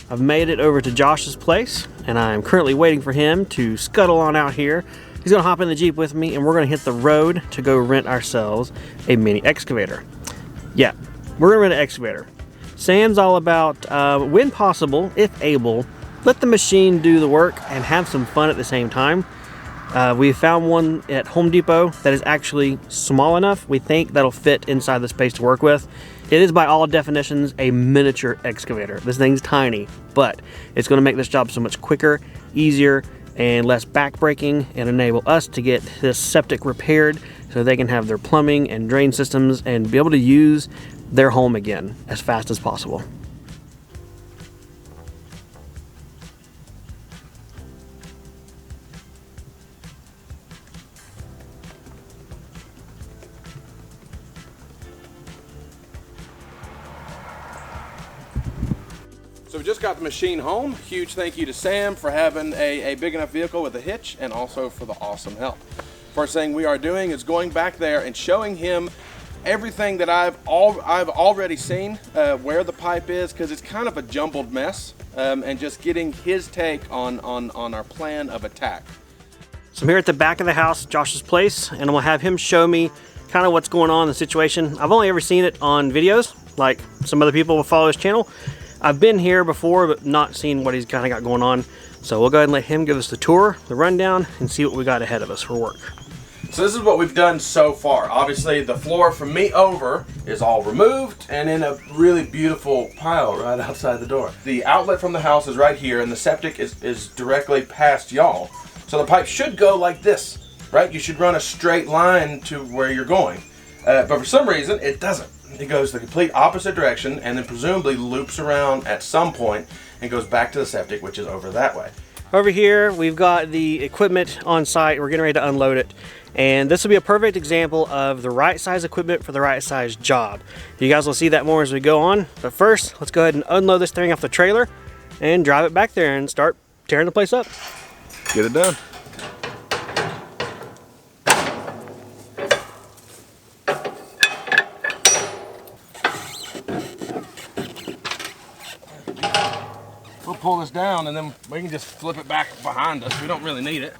I've made it over to Josh's place, and I'm currently waiting for him to scuttle on out here. He's gonna hop in the Jeep with me, and we're gonna hit the road to go rent ourselves a mini excavator. Yeah, we're gonna rent an excavator. Sam's all about, when possible, if able, let the machine do the work and have some fun at the same time. We found one at Home Depot that is actually small enough. We think that'll fit inside the space to work with. It is by all definitions a miniature excavator. This thing's tiny, but it's gonna make this job so much quicker, easier, and less backbreaking, and enable us to get this septic repaired so they can have their plumbing and drain systems and be able to use their home again as fast as possible. So we just got the machine home. Huge thank you to Sam for having a big enough vehicle with a hitch, and also for the awesome help. First thing we are doing is going back there and showing him everything that I've already seen, where the pipe is, because it's kind of a jumbled mess, and just getting his take on our plan of attack. So I'm here at the back of the house, Josh's place, and I'm gonna have him show me kind of what's going on in the situation. I've only ever seen it on videos, like some other people will follow his channel. I've been here before, but not seen what he's kind of got going on. So we'll go ahead and let him give us the tour, the rundown, and see what we got ahead of us for work. So this is what we've done so far. Obviously the floor from me over is all removed and in a really beautiful pile right outside the door. The outlet from the house is right here, and the septic is directly past y'all. So the pipe should go like this, right? You should run a straight line to where you're going. But for some reason it doesn't. It goes the complete opposite direction and then presumably loops around at some point and goes back to the septic, which is over that way. Over here, we've got the equipment on site. We're getting ready to unload it. And this will be a perfect example of the right size equipment for the right size job. You guys will see that more as we go on. But first, let's go ahead and unload this thing off the trailer and drive it back there and start tearing the place up. Get it done. We'll pull this down and then we can just flip it back behind us. We don't really need it.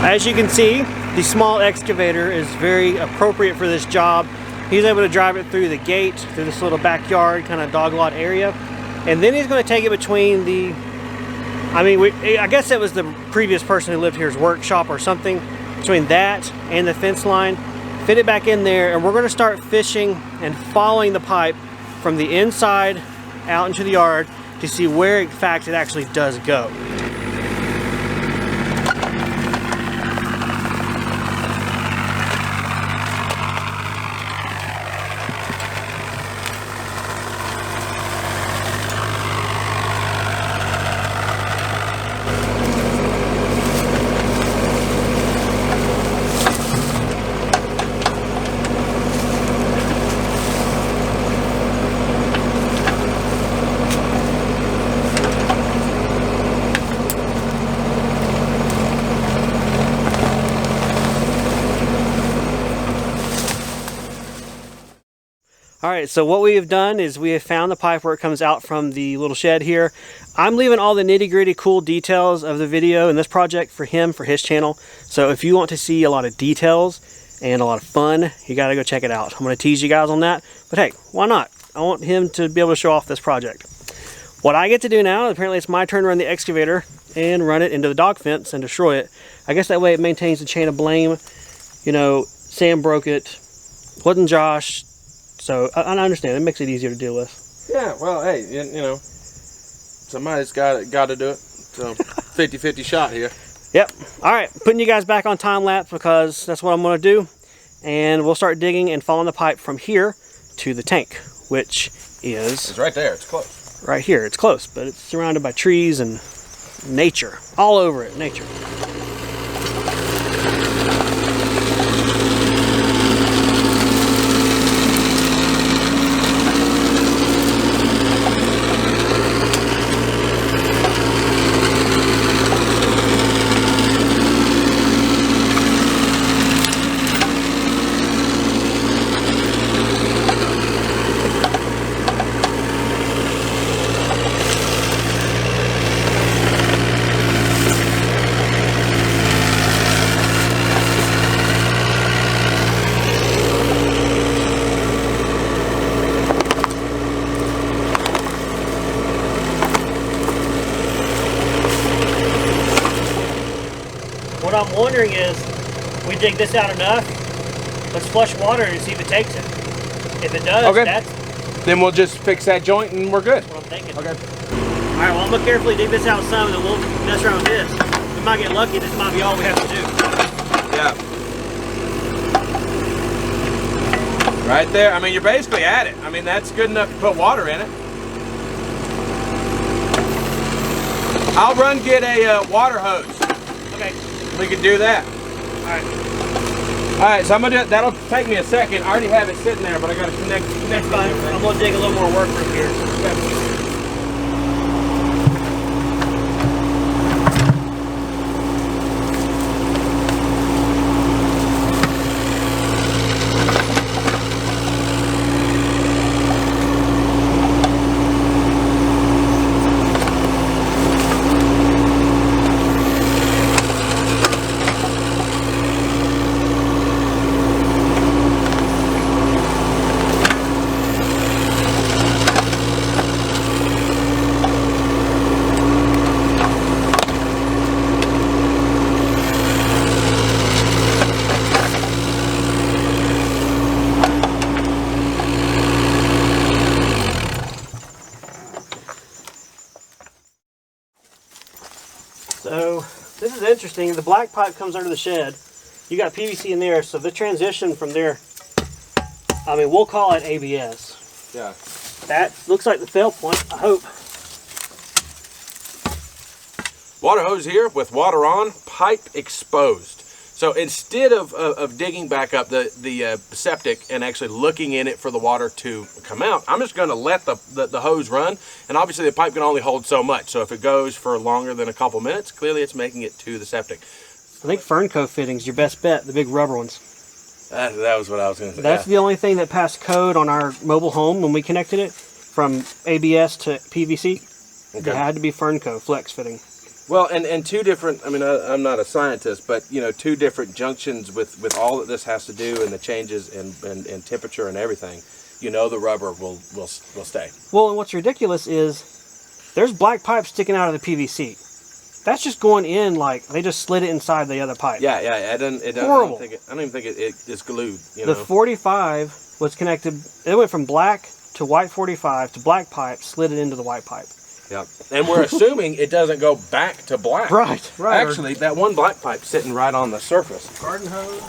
As you can see, the small excavator is very appropriate for this job. He's able to drive it through the gate, through this little backyard kind of dog lot area. And then he's going to take it between the, I guess it was the previous person who lived here's workshop or something, between that and the fence line, fit it back in there, and we're going to start fishing and following the pipe from the inside out into the yard to see where in fact it actually does go. Alright, so what we have done is we have found the pipe where it comes out from the little shed here. I'm leaving all the nitty-gritty cool details of the video in this project for him, for his channel. So if you want to see a lot of details and a lot of fun, you gotta go check it out. I'm gonna tease you guys on that, but hey, why not? I want him to be able to show off this project. What I get to do now, apparently it's my turn to run the excavator and run it into the dog fence and destroy it. I guess that way it maintains the chain of blame. You know, Sam broke it, wasn't Josh. So I understand, it makes it easier to deal with. Yeah, well, hey, you know, somebody's got to do it. So 50-50 shot here. Yep. All right, putting you guys back on time lapse because that's what I'm going to do. And we'll start digging and following the pipe from here to the tank, which is... It's right there, it's close. Right here, it's close, but it's surrounded by trees and nature. All over it, nature. What I'm wondering is, we dig this out enough, let's flush water and see if it takes it. If it does, okay, then we'll just fix that joint and we're good. That's what I'm thinking. Okay. All right, well, I'm gonna carefully dig this out some and then we'll mess around with this. We might get lucky, this might be all we have to do. Yeah. Right there, I mean, you're basically at it. I mean, that's good enough to put water in it. I'll run get a water hose. Okay. We can do that. Alright. Alright, so I'm gonna do it. That'll take me a second. I already have it sitting there, but I gotta connect That's fine. I'm gonna dig a little more work from here. Okay. So this is interesting. The black pipe comes under the shed. You got PVC in there, so the transition from there, I mean, we'll call it ABS. Yeah. That looks like the fail point, I hope. Water hose here with water on, pipe exposed. So instead of digging back up the septic and actually looking in it for the water to come out, I'm just going to let the hose run. And obviously the pipe can only hold so much. So if it goes for longer than a couple minutes, clearly it's making it to the septic. I think Fernco fittings, your best bet, the big rubber ones. That was what I was going to say. That's the only thing that passed code on our mobile home when we connected it from ABS to PVC. Okay. It had to be Fernco flex fitting. Well, and two different, I mean, I'm not a scientist, but, you know, two different junctions with all that this has to do and the changes in temperature and everything, you know, the rubber will stay. Well, and what's ridiculous is there's black pipe sticking out of the PVC. That's just going in like they just slid it inside the other pipe. Yeah, it doesn't. Horrible. I don't even think it is glued. You know? The 45 was connected, it went from black to white 45 to black pipe, slid it into the white pipe. Yep. And we're assuming it doesn't go back to black. Right. Actually, that one black pipe's sitting right on the surface. Garden hose.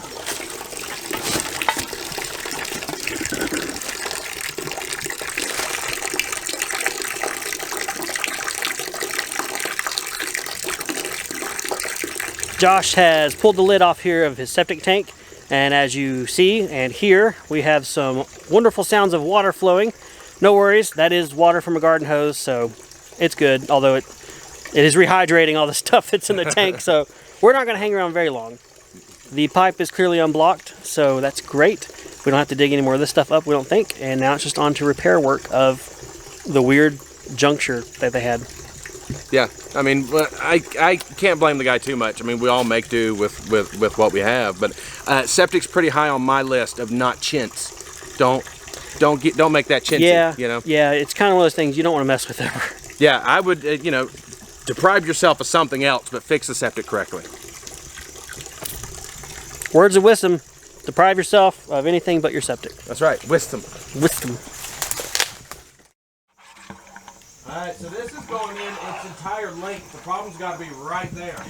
Josh has pulled the lid off here of his septic tank, and as you see and hear, we have some wonderful sounds of water flowing. No worries, that is water from a garden hose, so it's good, although it is rehydrating all the stuff that's in the tank, so we're not going to hang around very long. The pipe is clearly unblocked, so that's great. We don't have to dig any more of this stuff up, we don't think, and now it's just on to repair work of the weird juncture that they had. Yeah, I mean, I can't blame the guy too much. I mean, we all make do with what we have, but septic's pretty high on my list of not chintz. Don't make that chintzy. Yeah, you know. Yeah, it's kind of one of those things you don't want to mess with ever. Yeah, I would, you know, deprive yourself of something else, but fix the septic correctly. Words of wisdom: deprive yourself of anything but your septic. That's right, wisdom. Wisdom. Alright, so this is going in its entire length. The problem's got to be right there.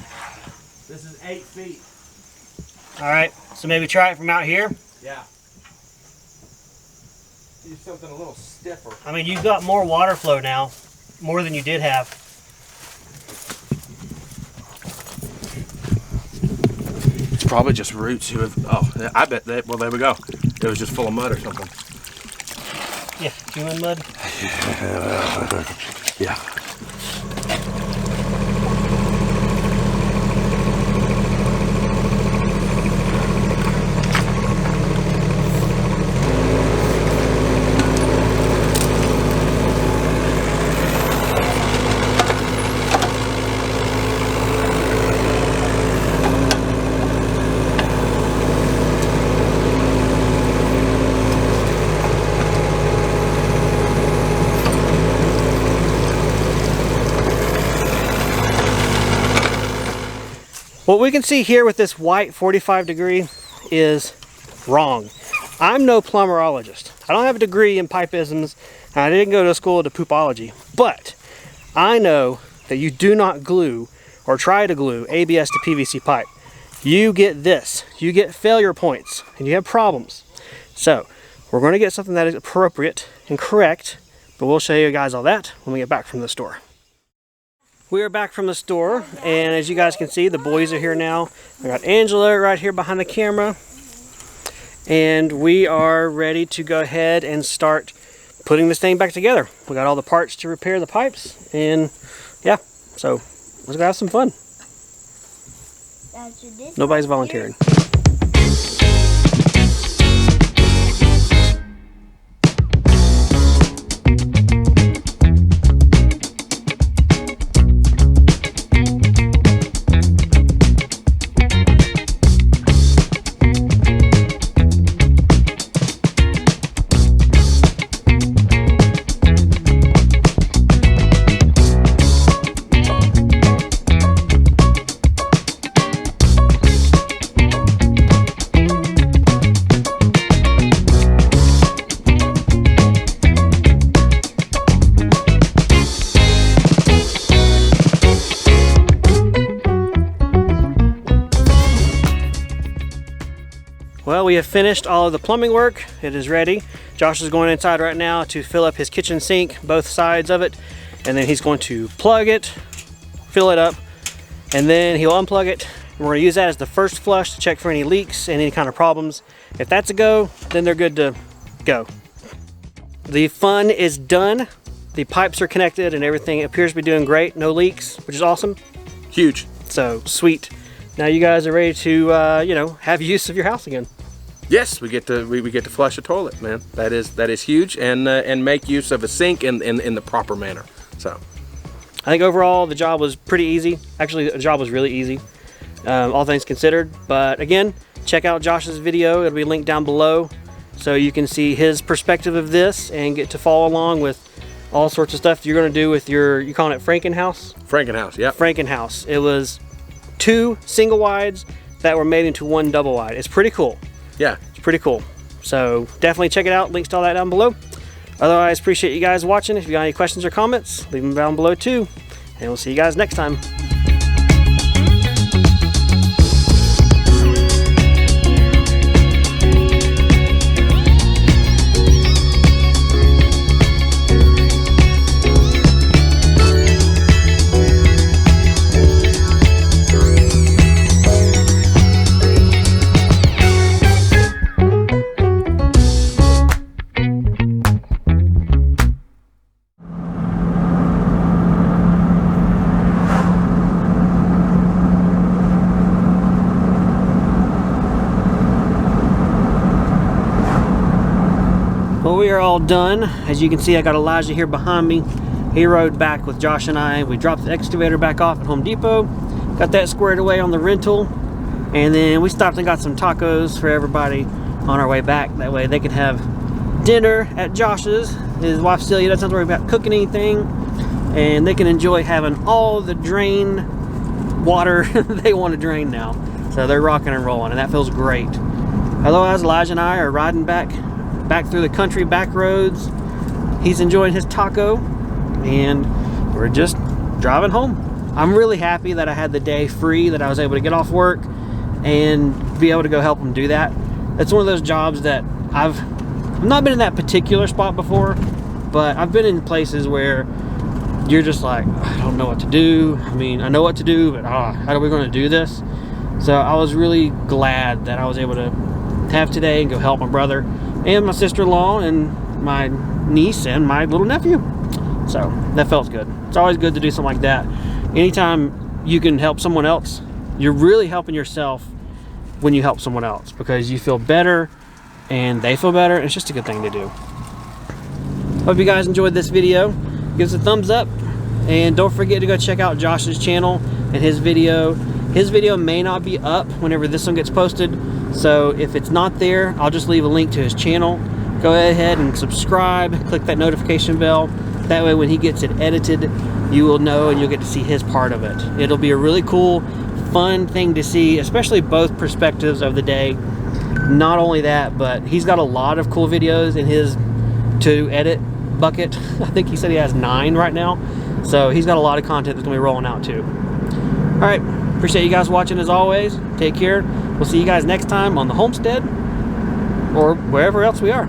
This is 8 feet. Alright, so maybe try it from out here. Yeah. Do something a little stiffer. I mean, you've got more water flow now, more than you did have. It's probably just roots who have, oh, I bet that, well, there we go. It was just full of mud or something. Yeah, human mud. Yeah. What we can see here with this white 45 degree is wrong. I'm no plumberologist. I don't have a degree in pipeisms. And I didn't go to school to poopology. But I know that you do not glue or try to glue ABS to PVC pipe. You get this. You get failure points and you have problems. So we're going to get something that is appropriate and correct, but we'll show you guys all that when we get back from the store. We are back from the store, and as you guys can see, the boys are here now. We got Angela right here behind the camera, and we are ready to go ahead and start putting this thing back together. We got all the parts to repair the pipes, and yeah, so let's go have some fun. Nobody's volunteering. Well, we have finished all of the plumbing work. It is ready. Josh is going inside right now to fill up his kitchen sink, both sides of it, and then he's going to plug it, fill it up, and then he'll unplug it. We're going to use that as the first flush to check for any leaks and any kind of problems. If that's a go, then they're good to go. The fun is done. The pipes are connected and everything appears to be doing great. No leaks, which is awesome. Huge. So sweet. Now you guys are ready to, you know, have use of your house again. Yes, we get to flush a toilet, man. That is huge, and make use of a sink in the proper manner. So, I think overall the job was pretty easy. Actually, the job was really easy, all things considered. But again, check out Josh's video. It'll be linked down below, so you can see his perspective of this and get to follow along with all sorts of stuff you're going to do with your. You calling it Frankenhouse? Frankenhouse, yeah. Frankenhouse. It was 2 single wides that were made into 1 double wide. It's pretty cool. Yeah, it's pretty cool. So definitely check it out. Links to all that down below. Otherwise, appreciate you guys watching. If you got any questions or comments, leave them down below too. And we'll see you guys next time. Well, we are all done. As you can see, I got Elijah here behind me. He rode back with Josh and I. We dropped the excavator back off at Home Depot, got that squared away on the rental, and then we stopped and got some tacos for everybody on our way back. That way they could have dinner at Josh's. His wife Celia doesn't have to worry about cooking anything, and they can enjoy having all the drain water they want to drain now. So they're rocking and rolling, and that feels great. Otherwise, Elijah and I are riding back through the country, back roads. He's enjoying his taco, and we're just driving home. I'm really happy that I had the day free, that I was able to get off work and be able to go help him do that. It's one of those jobs that I've not been in that particular spot before, but I've been in places where you're just like, I don't know what to do. I mean, I know what to do, but how are we going to do this? So I was really glad that I was able to have today and go help my brother and my sister-in-law and my niece and my little nephew. So that felt good. It's always good to do something like that. Anytime you can help someone else, you're really helping yourself when you help someone else, because you feel better and they feel better, and it's just a good thing to do. Hope you guys enjoyed this video. Give us a thumbs up, and don't forget to go check out Josh's channel and his video. His video may not be up whenever this one gets posted, so if it's not there, I'll just leave a link to his channel. Go ahead and subscribe, click that notification bell. That way when he gets it edited, you will know and you'll get to see his part of it. It'll be a really cool, fun thing to see, especially both perspectives of the day. Not only that, but he's got a lot of cool videos in his to edit bucket. I think he said he has 9 right now. So he's got a lot of content that's gonna be rolling out too. All right, appreciate you guys watching as always. Take care. We'll see you guys next time on the homestead or wherever else we are.